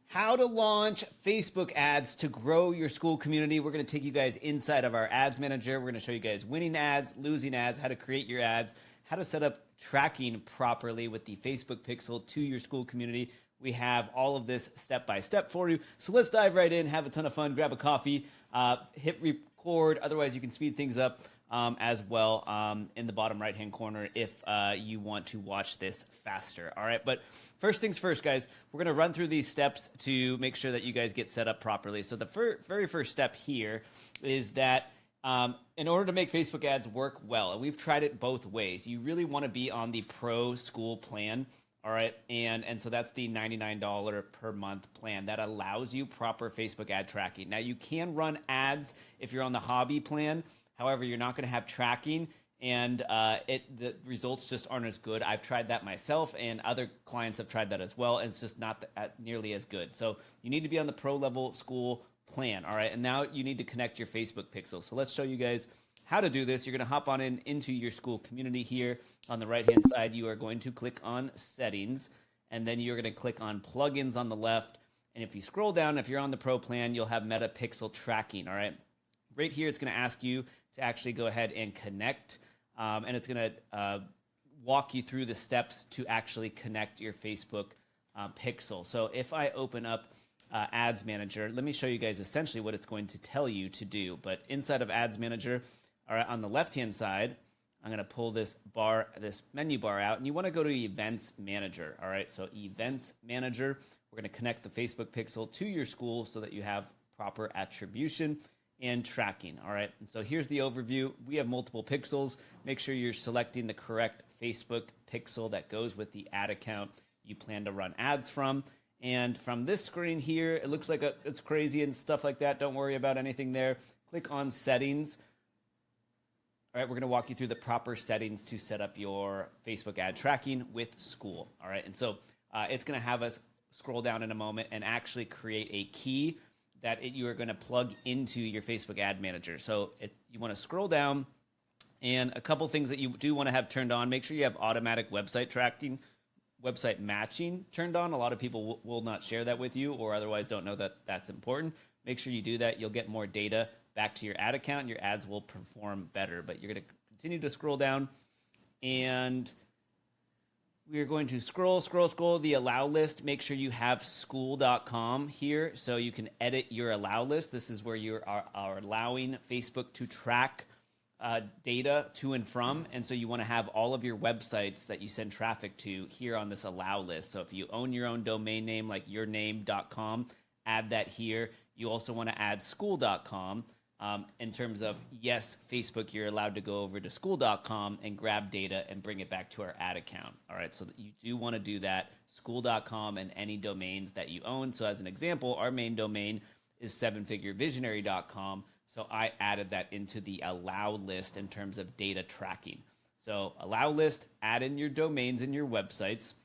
How to launch Facebook ads to grow your school community. We're going to take you guys inside of our ads manager. We're going to show you guys winning ads, losing ads, how to create your ads, how to set up tracking properly with the Facebook pixel to your school community. We have all of this step by step for you. So let's dive right in, have a ton of fun, grab a coffee, hit record. Otherwise, you can speed things up as well in the bottom right-hand corner if you want to watch this faster. All right, but first things first, guys, we're going to run through these steps to make sure that you guys get set up properly. So the very first step here is that in order to make Facebook ads work well, and we've tried it both ways, you really want to be on the Pro School plan. All right, and so that's the $99 per month plan that allows you proper Facebook ad tracking. Now, you can run ads if you're on the hobby plan. However, you're not going to have tracking, and the results just aren't as good. I've tried that myself, and other clients have tried that as well, and it's just not nearly as good. So you need to be on the pro level school plan. All right, and now you need to connect your Facebook pixel. So let's show you guys how to do this. You're going to hop on into your school community here. On the right-hand side, you are going to click on Settings, and then you're going to click on Plugins on the left. And if you scroll down, if you're on the Pro plan, you'll have Meta Pixel Tracking, all right? Right here, it's going to ask you to actually go ahead and connect, and it's going to walk you through the steps to actually connect your Facebook pixel. So if I open up Ads Manager, let me show you guys essentially what it's going to tell you to do. But inside of Ads Manager, all right, on the left-hand side, I'm going to pull this menu bar out, and you want to go to Events Manager. All right, so Events Manager, we're going to connect the Facebook pixel to your school so that you have proper attribution and tracking. All right, and so here's the overview. We have multiple pixels. Make sure you're selecting the correct Facebook pixel that goes with the ad account you plan to run ads from. And from this screen here, it looks like it's crazy and stuff like that. Don't worry about anything there. Click on Settings. All right, we're going to walk you through the proper settings to set up your Facebook ad tracking with Skool. All right, and so it's going to have us scroll down in a moment and actually create a key that you are going to plug into your Facebook ad manager. So you want to scroll down, and a couple things that you do want to have turned on. Make sure you have automatic website tracking, website matching turned on. A lot of people will not share that with you, or otherwise don't know that that's important. Make sure you do that. You'll get more data back to your ad account, and your ads will perform better. But you're going to continue to scroll down, and we are going to scroll the allow list. Make sure you have Skool.com here so you can edit your allow list. This is where you are allowing Facebook to track data to and from, and so you want to have all of your websites that you send traffic to here on this allow list. So if you own your own domain name like yourname.com, add that here. You also want to add Skool.com. In terms of, yes, Facebook, you're allowed to go over to Skool.com and grab data and bring it back to our ad account. All right, so you do want to do that, Skool.com and any domains that you own. So as an example, our main domain is sevenfigurevisionary.com. So I added that into the allow list in terms of data tracking. So allow list, add in your domains and your websites.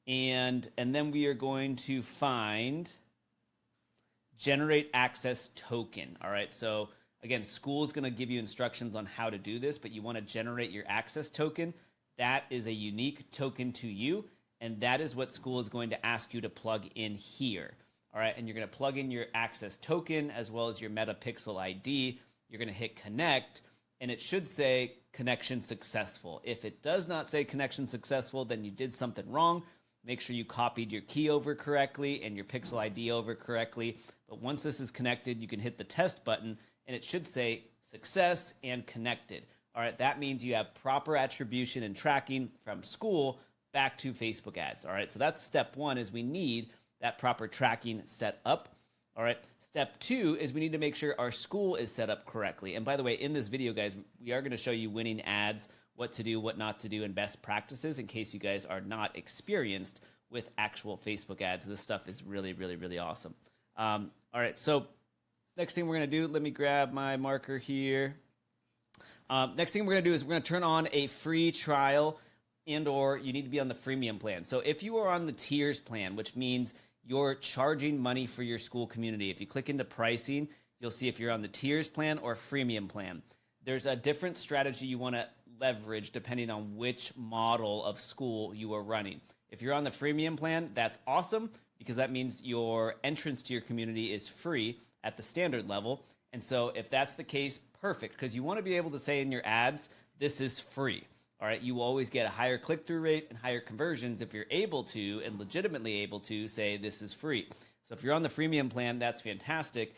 And then we are going to find generate access token. All right, so again, Skool is going to give you instructions on how to do this, but you want to generate your access token. That is a unique token to you, and that is what Skool is going to ask you to plug in here. All right, and you're going to plug in your access token as well as your Meta Pixel ID. You're going to hit connect, and it should say connection successful. If it does not say connection successful, then you did something wrong. Make sure you copied your key over correctly and your Pixel ID over correctly. But once this is connected, you can hit the test button, and it should say success and connected. All right, that means you have proper attribution and tracking from Skool back to Facebook ads. All right, so that's step one, is we need that proper tracking set up. All right, step two is we need to make sure our Skool is set up correctly. And by the way, in this video, guys, we are going to show you winning ads, what to do, what not to do, and best practices in case you guys are not experienced with actual Facebook ads. This stuff is really, really, really awesome. All right, so next thing we're going to do, let me grab my marker here. Next thing we're going to do is we're going to turn on a free trial, and or you need to be on the freemium plan. So if you are on the tiers plan, which means you're charging money for your school community, if you click into pricing, you'll see if you're on the tiers plan or freemium plan. There's a different strategy you want to leverage depending on which model of school you are running. If you're on the freemium plan, that's awesome, because that means your entrance to your community is free at the standard level. And so if that's the case, perfect, because you want to be able to say in your ads, this is free. All right, you will always get a higher click-through rate and higher conversions if you're able to and legitimately able to say this is free. So if you're on the freemium plan, that's fantastic.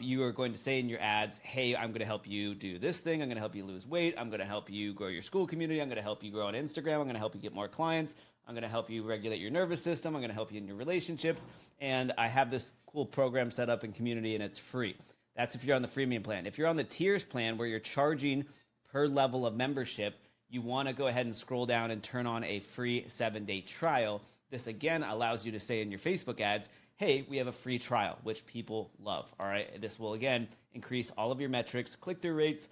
You are going to say in your ads, hey, I'm going to help you do this thing. I'm going to help you lose weight. I'm going to help you grow your school community. I'm going to help you grow on Instagram. I'm going to help you get more clients. I'm going to help you regulate your nervous system. I'm going to help you in your relationships. And I have this cool program set up in community, and it's free. That's if you're on the freemium plan. If you're on the tiers plan where you're charging per level of membership, you want to go ahead and scroll down and turn on a free 7-day trial. This, again, allows you to say in your Facebook ads, hey, we have a free trial, which people love. All right. This will, again, increase all of your metrics, click-through rates,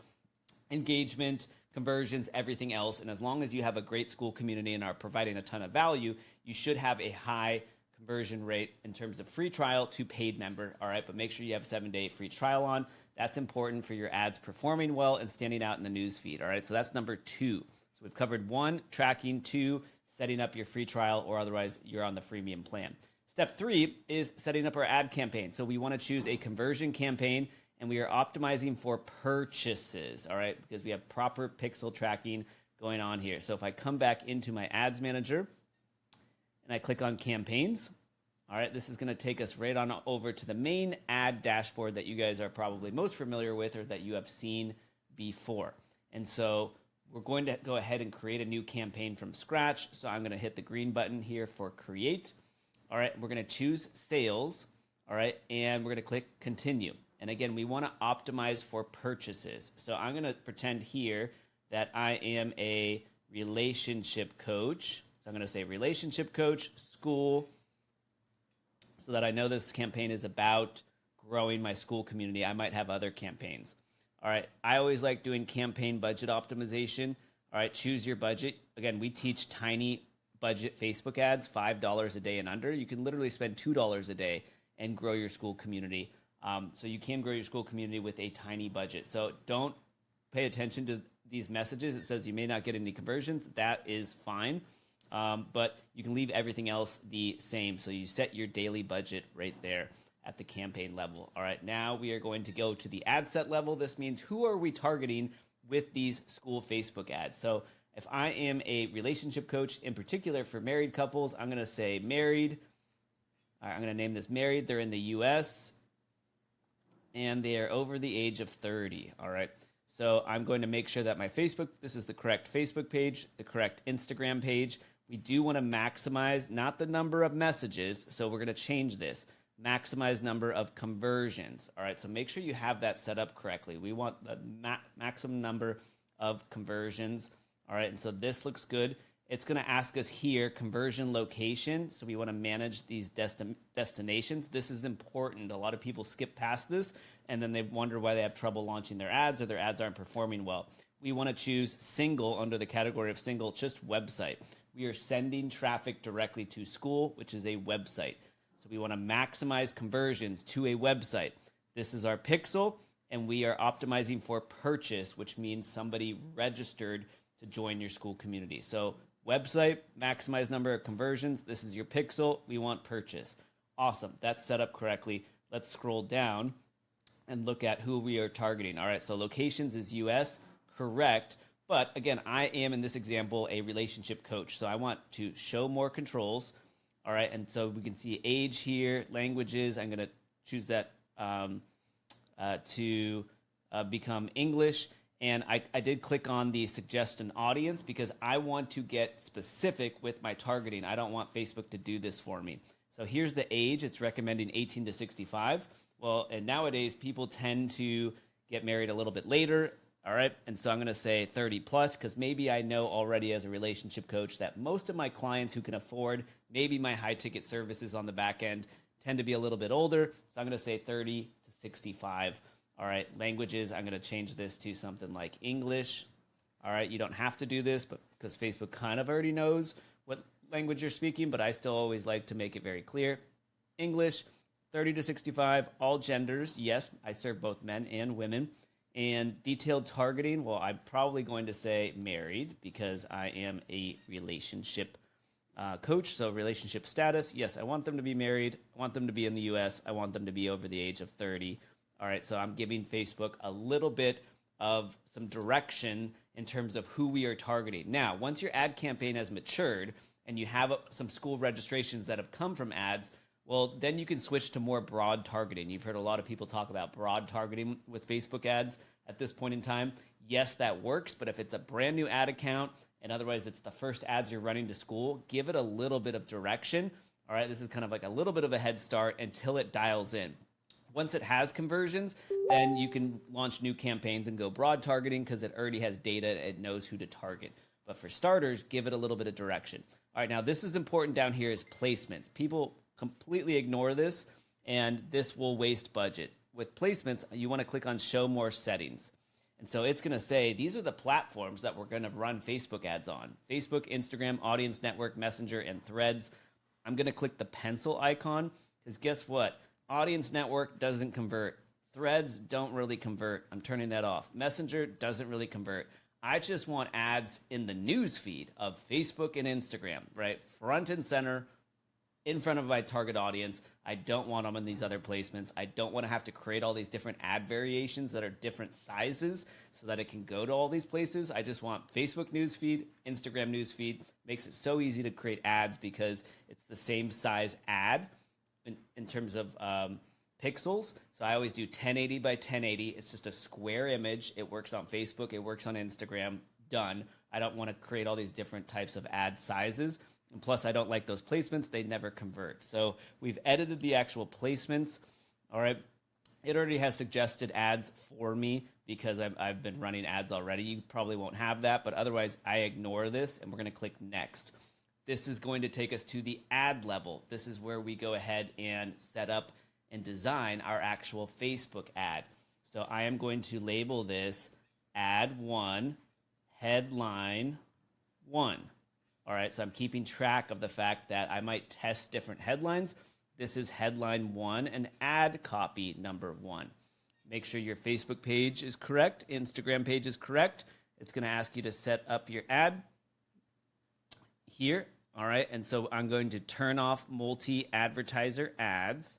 engagement, conversions, everything else. And as long as you have a great Skool community and are providing a ton of value, you should have a high conversion rate in terms of free trial to paid member. All right. But make sure you have a 7-day free trial on. That's important for your ads performing well and standing out in the news feed. All right. So that's number 2. So we've covered 1, tracking; 2, setting up your free trial, or otherwise you're on the freemium plan. Step 3 is setting up our ad campaign. So we want to choose a conversion campaign, and we are optimizing for purchases, all right, because we have proper pixel tracking going on here. So if I come back into my ads manager and I click on campaigns, all right, this is going to take us right on over to the main ad dashboard that you guys are probably most familiar with or that you have seen before. And so we're going to go ahead and create a new campaign from scratch. So I'm going to hit the green button here for create. All right, we're going to choose sales. All right, and we're going to click continue. And again, we want to optimize for purchases. So I'm going to pretend here that I am a relationship coach. So I'm going to say relationship coach, Skool, so that I know this campaign is about growing my Skool community. I might have other campaigns. All right, I always like doing campaign budget optimization. All right, choose your budget. Again, we teach tiny budget Facebook ads, $5 a day and under. You can literally spend $2 a day and grow your Skool community. So you can grow your Skool community with a tiny budget. So don't pay attention to these messages. It says you may not get any conversions. That is fine. But you can leave everything else the same. So you set your daily budget right there at the campaign level. All right, now we are going to go to the ad set level. This means who are we targeting with these Skool Facebook ads? So if I am a relationship coach, in particular for married couples, I'm going to say married. All right, I'm going to name this married. They're in the U.S. and they are over the age of 30. All right. So I'm going to make sure that my Facebook, this is the correct Facebook page, the correct Instagram page. We do want to maximize, not the number of messages. So we're going to change this. Maximize number of conversions. All right. So make sure you have that set up correctly. We want the maximum number of conversions. All right, and so this looks good. It's going to ask us here, conversion location. So we want to manage these destinations. This is important. A lot of people skip past this, and then they wonder why they have trouble launching their ads or their ads aren't performing well. We want to choose single under the category of single, just website. We are sending traffic directly to Skool, which is a website. So we want to maximize conversions to a website. This is our pixel, and we are optimizing for purchase, which means somebody registered to join your Skool community. So website, maximize number of conversions. This is your pixel. We want purchase. Awesome. That's set up correctly. Let's scroll down and look at who we are targeting. All right, so locations is US, correct. But again, I am in this example a relationship coach. So I want to show more controls. All right, and so we can see age here, languages. I'm going to choose that to become English. And I did click on the suggest an audience because I want to get specific with my targeting. I don't want Facebook to do this for me. So here's the age. It's recommending 18 to 65. Well, and nowadays people tend to get married a little bit later. All right. And so I'm going to say 30 plus because maybe I know already as a relationship coach that most of my clients who can afford maybe my high ticket services on the back end tend to be a little bit older. So I'm going to say 30 to 65. All right, languages, I'm going to change this to something like English. All right, you don't have to do this, but because Facebook kind of already knows what language you're speaking, but I still always like to make it very clear. English, 30 to 65, all genders. Yes, I serve both men and women. And detailed targeting, well, I'm probably going to say married because I am a relationship coach. So relationship status, yes, I want them to be married. I want them to be in the US. I want them to be over the age of 30. All right, so I'm giving Facebook a little bit of some direction in terms of who we are targeting. Now, once your ad campaign has matured and you have some school registrations that have come from ads, well, then you can switch to more broad targeting. You've heard a lot of people talk about broad targeting with Facebook ads at this point in time. Yes, that works, but if it's a brand new ad account and otherwise it's the first ads you're running to school, give it a little bit of direction. All right, this is kind of like a little bit of a head start until it dials in. Once it has conversions, then you can launch new campaigns and go broad targeting because it already has data, it knows who to target. But for starters, give it a little bit of direction. All right, now this is important down here is placements. People completely ignore this, and this will waste budget. With placements, you want to click on show more settings. And so it's going to say, these are the platforms that we're going to run Facebook ads on. Facebook, Instagram, Audience Network, Messenger, and Threads. I'm going to click the pencil icon because guess what? Audience Network doesn't convert. Threads don't really convert. I'm turning that off. Messenger doesn't really convert. I just want ads in the news feed of Facebook and Instagram, right? Front and center, in front of my target audience. I don't want them in these other placements. I don't want to have to create all these different ad variations that are different sizes so that it can go to all these places. I just want Facebook newsfeed, Instagram newsfeed. Makes it so easy to create ads because it's the same size ad in terms of pixels. So I always do 1080 by 1080. It's just a square image. It works on Facebook. It works on Instagram. Done. I don't want to create all these different types of ad sizes. And plus, I don't like those placements. They never convert. So we've edited the actual placements. All right. It already has suggested ads for me because I've been running ads already. You probably won't have that, but otherwise I ignore this and we're going to click next. This is going to take us to the ad level. This is where we go ahead and set up and design our actual Facebook ad. So I am going to label this ad 1, headline 1. All right, so I'm keeping track of the fact that I might test different headlines. This is headline 1 and ad copy number 1. Make sure your Facebook page is correct, Instagram page is correct. It's going to ask you to set up your ad here. All right, and so I'm going to turn off multi-advertiser ads.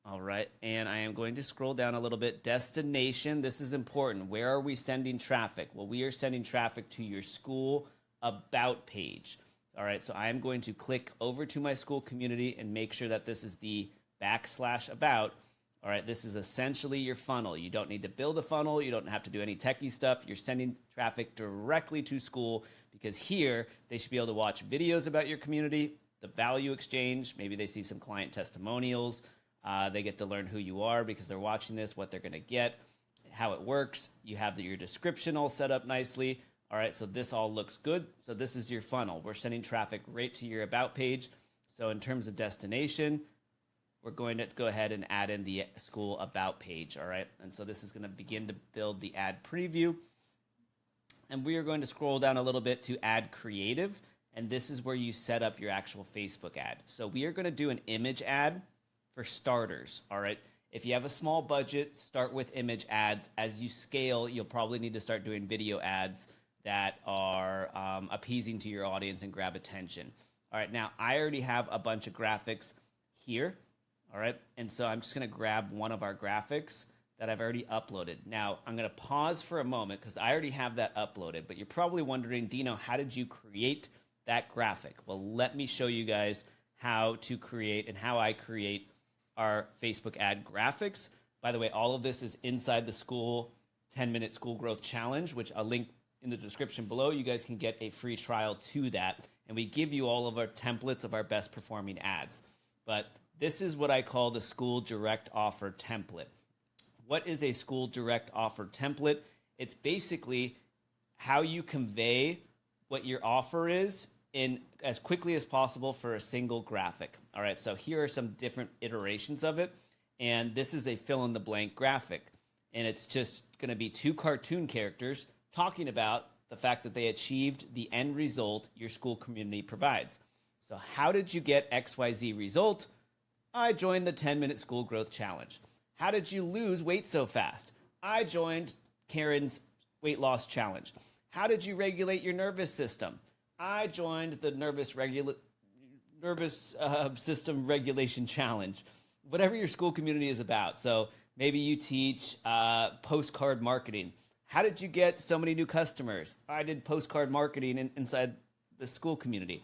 All right, and I am going to scroll down a little bit. Destination, this is important. Where are we sending traffic? Well, we are sending traffic to your school about page. All right, so I am going to click over to my school community and make sure that this is the /about. All right, this is essentially your funnel. You don't need to build a funnel. You don't have to do any techie stuff. You're sending traffic directly to school because here they should be able to watch videos about your community, the value exchange. Maybe they see some client testimonials. They get to learn who you are because they're watching this, what they're going to get, how it works. You have your description all set up nicely. All right, so this all looks good. So this is your funnel. We're sending traffic right to your about page. So in terms of destination, we're going to go ahead and add in the school about page. All right, and so this is going to begin to build the ad preview. And we are going to scroll down a little bit to add creative. And this is where you set up your actual Facebook ad. So we are going to do an image ad for starters, all right? If you have a small budget, start with image ads. As you scale, you'll probably need to start doing video ads that are appeasing to your audience and grab attention. All right, now I already have a bunch of graphics here, all right? And so I'm just gonna grab one of our graphics that I've already uploaded. Now, I'm gonna pause for a moment because I already have that uploaded, but you're probably wondering, Dino, how did you create that graphic? Well, let me show you guys how to create and how I create our Facebook ad graphics. By the way, all of this is inside the Skool 10-minute school growth challenge, which I'll link in the description below. You guys can get a free trial to that. And we give you all of our templates of our best performing ads. But this is what I call the Skool direct offer template. What is a Skool direct offer template? It's basically how you convey what your offer is in as quickly as possible for a single graphic. All right, so here are some different iterations of it. And this is a fill-in-the-blank graphic. And it's just going to be 2 cartoon characters talking about the fact that they achieved the end result your school community provides. So how did you get XYZ result? I joined the 10-minute school growth challenge. How did you lose weight so fast? I joined Karen's weight loss challenge. How did you regulate your nervous system? I joined the nervous system regulation challenge. Whatever your school community is about. So maybe you teach postcard marketing. How did you get so many new customers? I did postcard marketing inside the school community.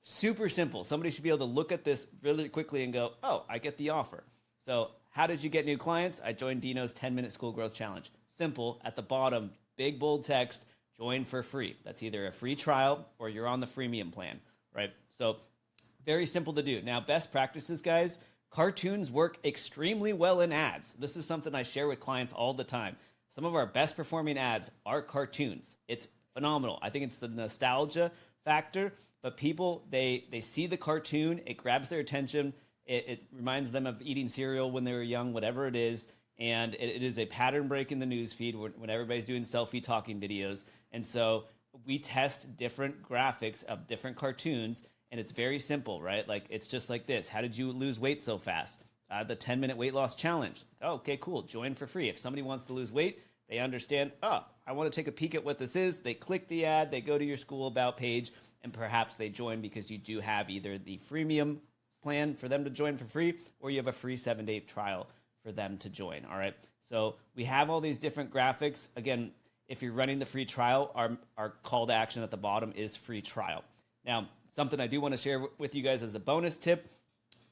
Super simple. Somebody should be able to look at this really quickly and go, oh, I get the offer. So how did you get new clients? I joined Dino's 10-minute school growth challenge. Simple. At the bottom, big bold text, join for free. That's either a free trial or you're on the freemium plan, right? So very simple to do. Now, best practices, guys, cartoons work extremely well in ads. This is something I share with clients all the time. Some of our best performing ads are cartoons. It's phenomenal. I think it's the nostalgia factor, but people, they see the cartoon, it grabs their attention, it reminds them of eating cereal when they were young, whatever it is, and it is a pattern break in the news feed when everybody's doing selfie talking videos. And so we test different graphics of different cartoons, and it's very simple, right? Like, it's just like this. How did you lose weight so fast? The 10-minute weight loss challenge. Oh, okay, cool. Join for free. If somebody wants to lose weight, they understand, oh, I want to take a peek at what this is. They click the ad, they go to your Skool About page, and perhaps they join because you do have either the freemium plan for them to join for free, or you have a free 7-day trial for them to join, all right? So we have all these different graphics. Again, if you're running the free trial, our call to action at the bottom is free trial. Now, something I do want to share with you guys as a bonus tip,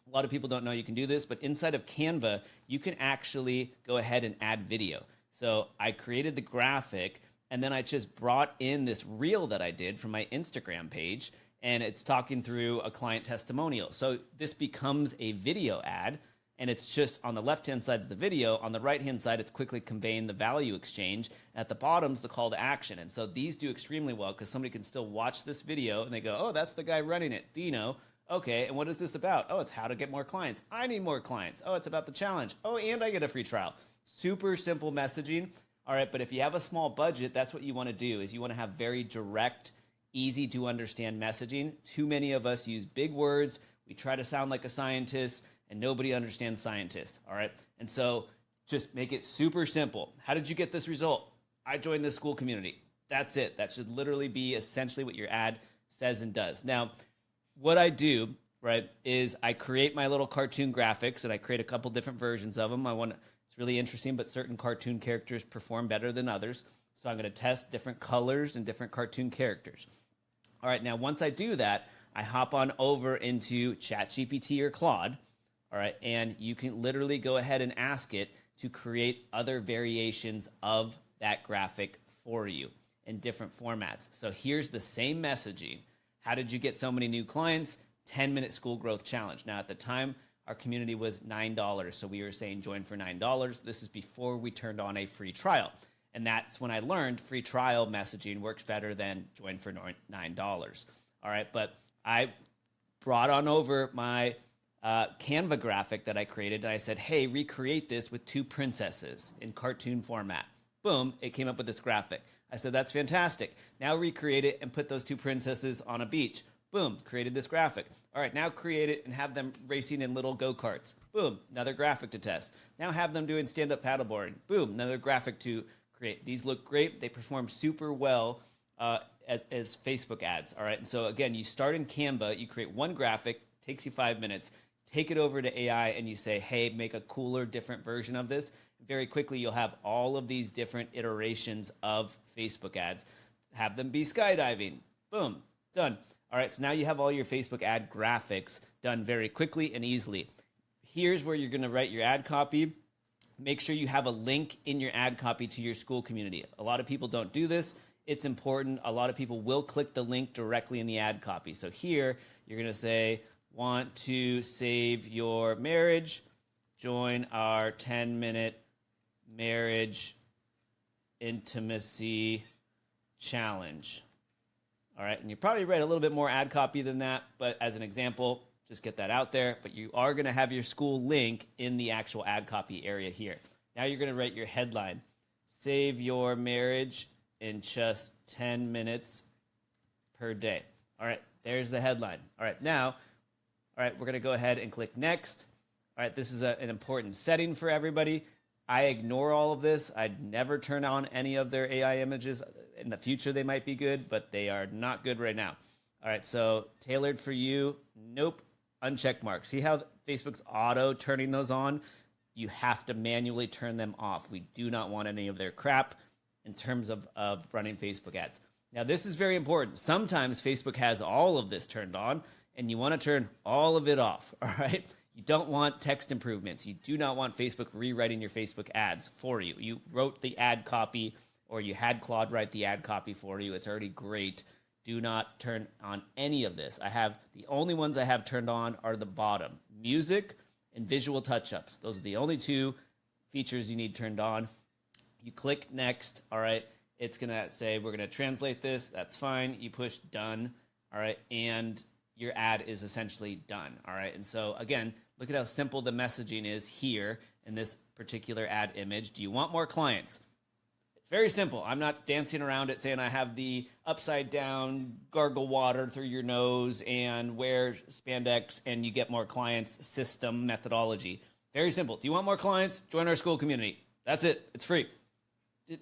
a lot of people don't know you can do this, but inside of Canva, you can actually go ahead and add video. So I created the graphic, and then I just brought in this reel that I did from my Instagram page, and it's talking through a client testimonial. So this becomes a video ad, and it's just on the left-hand side is the video. On the right-hand side, it's quickly conveying the value exchange. At the bottom's the call to action. And so these do extremely well because somebody can still watch this video, and they go, oh, that's the guy running it, Dino. Okay, and what is this about? Oh, it's how to get more clients. I need more clients. Oh, it's about the challenge. Oh, and I get a free trial. Super simple messaging. All right, but if you have a small budget, that's what you want to do, is you want to have very direct, easy to understand messaging. Too many of us use big words. We try to sound like a scientist, and nobody understands scientists, all right? And so just make it super simple. How did you get this result? I joined the Skool community. That's it. That should literally be essentially what your ad says and does. Now, what I do, right, is I create my little cartoon graphics, and I create a couple different versions of them. It's really interesting, but certain cartoon characters perform better than others. So I'm going to test different colors and different cartoon characters. All right, now once I do that, I hop on over into ChatGPT or Claude, all right, and you can literally go ahead and ask it to create other variations of that graphic for you in different formats. So here's the same messaging. How did you get so many new clients? 10-minute school growth challenge. Now, at the time, our community was $9, so we were saying join for $9. This is before we turned on a free trial. And that's when I learned free trial messaging works better than join for $9. All right, but I brought on over my Canva graphic that I created, and I said, hey, recreate this with 2 princesses in cartoon format. Boom, it came up with this graphic. I said, that's fantastic. Now recreate it and put those 2 princesses on a beach. Boom, created this graphic. All right, now create it and have them racing in little go-karts. Boom, another graphic to test. Now have them doing stand-up paddleboarding. Boom, another graphic to create. These look great. They perform super well as Facebook ads. All right, and so again, you start in Canva, you create one graphic, takes you 5 minutes, take it over to AI, and you say, hey, make a cooler, different version of this. Very quickly, you'll have all of these different iterations of Facebook ads. Have them be skydiving. Boom, done. All right, so now you have all your Facebook ad graphics done very quickly and easily. Here's where you're going to write your ad copy. Make sure you have a link in your ad copy to your Skool community. A lot of people don't do this. It's important. A lot of people will click the link directly in the ad copy. So here, you're going to say, want to save your marriage, join our 10-minute marriage intimacy challenge. All right, and you probably write a little bit more ad copy than that, but as an example, just get that out there. But you are going to have your Skool link in the actual ad copy area here. Now you're going to write your headline. Save your marriage in just 10 minutes per day. All right, there's the headline. All right, now, all right, we're going to go ahead and click next. All right, this is an important setting for everybody. I ignore all of this. I'd never turn on any of their AI images. In the future, they might be good, but they are not good right now. All right, so tailored for you. Nope. Uncheck mark. See how Facebook's auto turning those on? You have to manually turn them off. We do not want any of their crap in terms of running Facebook ads. Now, this is very important. Sometimes Facebook has all of this turned on, and you want to turn all of it off, all right? You don't want text improvements. You do not want Facebook rewriting your Facebook ads for you. You wrote the ad copy, or you had Claude write the ad copy for you. It's already great. Do not turn on any of this. The only ones I have turned on are the bottom. Music and visual touch-ups. Those are the only two features you need turned on. You click next, all right? It's gonna say, we're gonna translate this, that's fine. You push done, all right? And your ad is essentially done, all right? And so again, look at how simple the messaging is here in this particular ad image. Do you want more clients? It's very simple. I'm not dancing around it saying I have the upside down gargle water through your nose and wear spandex and you get more clients system methodology. Very simple. Do you want more clients? Join our Skool community. That's it. It's free.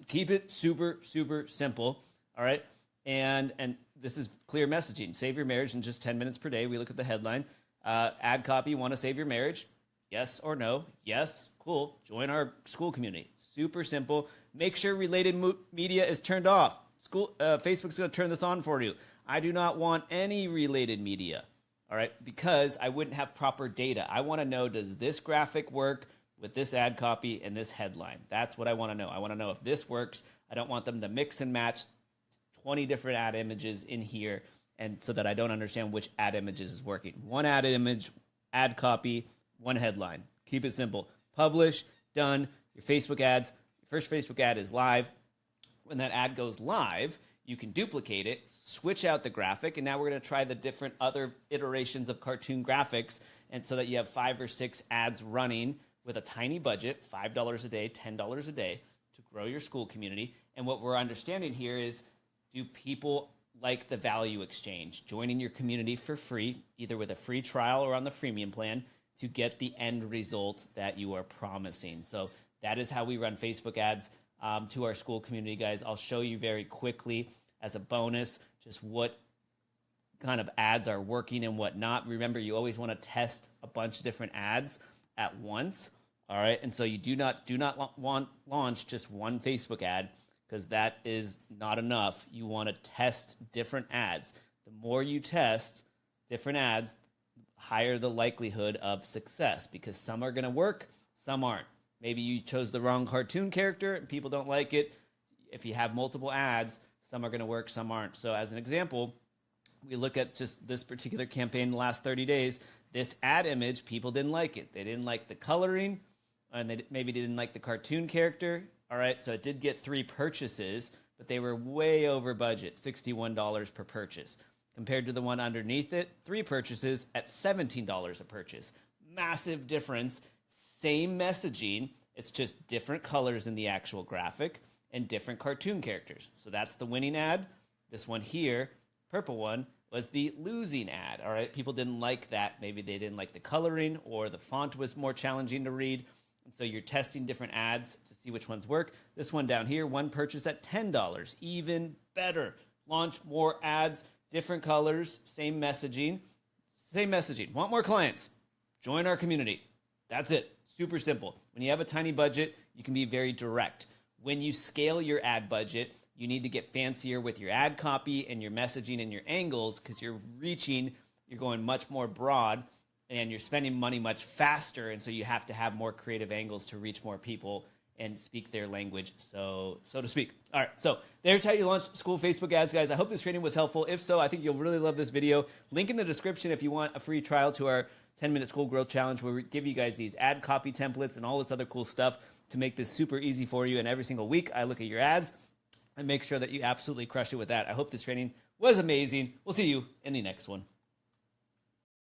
Keep it super, super simple. All right. And this is clear messaging. Save your marriage in just 10 minutes per day. We look at the headline. Ad copy, want to save your marriage? Yes or no? Yes. Cool. Join our Skool community. Super simple. Make sure related media is turned off. Facebook's going to turn this on for you. I do not want any related media. All right. Because I wouldn't have proper data. I want to know, does this graphic work with this ad copy and this headline? That's what I want to know. I want to know if this works. I don't want them to mix and match 20 different ad images in here, and so that I don't understand which ad images is working. One ad image, ad copy, one headline. Keep it simple. Publish, done. Your Facebook ads. Your first Facebook ad is live. When that ad goes live, you can duplicate it, switch out the graphic, and now we're going to try the different other iterations of cartoon graphics, and so that you have 5 or 6 ads running with a tiny budget, $5 a day, $10 a day, to grow your Skool community. And what we're understanding here is, do people like the value exchange, joining your community for free, either with a free trial or on the freemium plan, to get the end result that you are promising? So that is how we run Facebook ads to our Skool community, guys. I'll show you very quickly as a bonus just what kind of ads are working and what not. Remember, you always want to test a bunch of different ads at once, all right? And so you do not want launch just one Facebook ad, because that is not enough. You want to test different ads. The more you test different ads, the higher the likelihood of success, because some are going to work, some aren't. Maybe you chose the wrong cartoon character and people don't like it. If you have multiple ads, some are going to work, some aren't. So as an example, we look at just this particular campaign in the last 30 days. This ad image, people didn't like it. They didn't like the coloring, and they maybe didn't like the cartoon character. All right, so it did get 3 purchases, but they were way over budget, $61 per purchase. Compared to the one underneath it, 3 purchases at $17 a purchase. Massive difference. Same messaging, it's just different colors in the actual graphic and different cartoon characters. So that's the winning ad. This one here, purple one, was the losing ad. All right, people didn't like that. Maybe they didn't like the coloring, or the font was more challenging to read. And so you're testing different ads to see which ones work. This one down here, one purchase at $10, even better. Launch more ads, different colors, same messaging. Same messaging. Want more clients? Join our community. That's it. Super simple. When you have a tiny budget, you can be very direct. When you scale your ad budget, you need to get fancier with your ad copy and your messaging and your angles, because you're going much more broad, and you're spending money much faster, and so you have to have more creative angles to reach more people and speak their language, so to speak. All right, so there's how you launch Skool Facebook ads, guys. I hope this training was helpful. If so, I think you'll really love this video. Link in the description if you want a free trial to our 10-minute Skool Growth Challenge, where we give you guys these ad copy templates and all this other cool stuff to make this super easy for you. And every single week, I look at your ads and make sure that you absolutely crush it with that. I hope this training was amazing. We'll see you in the next one.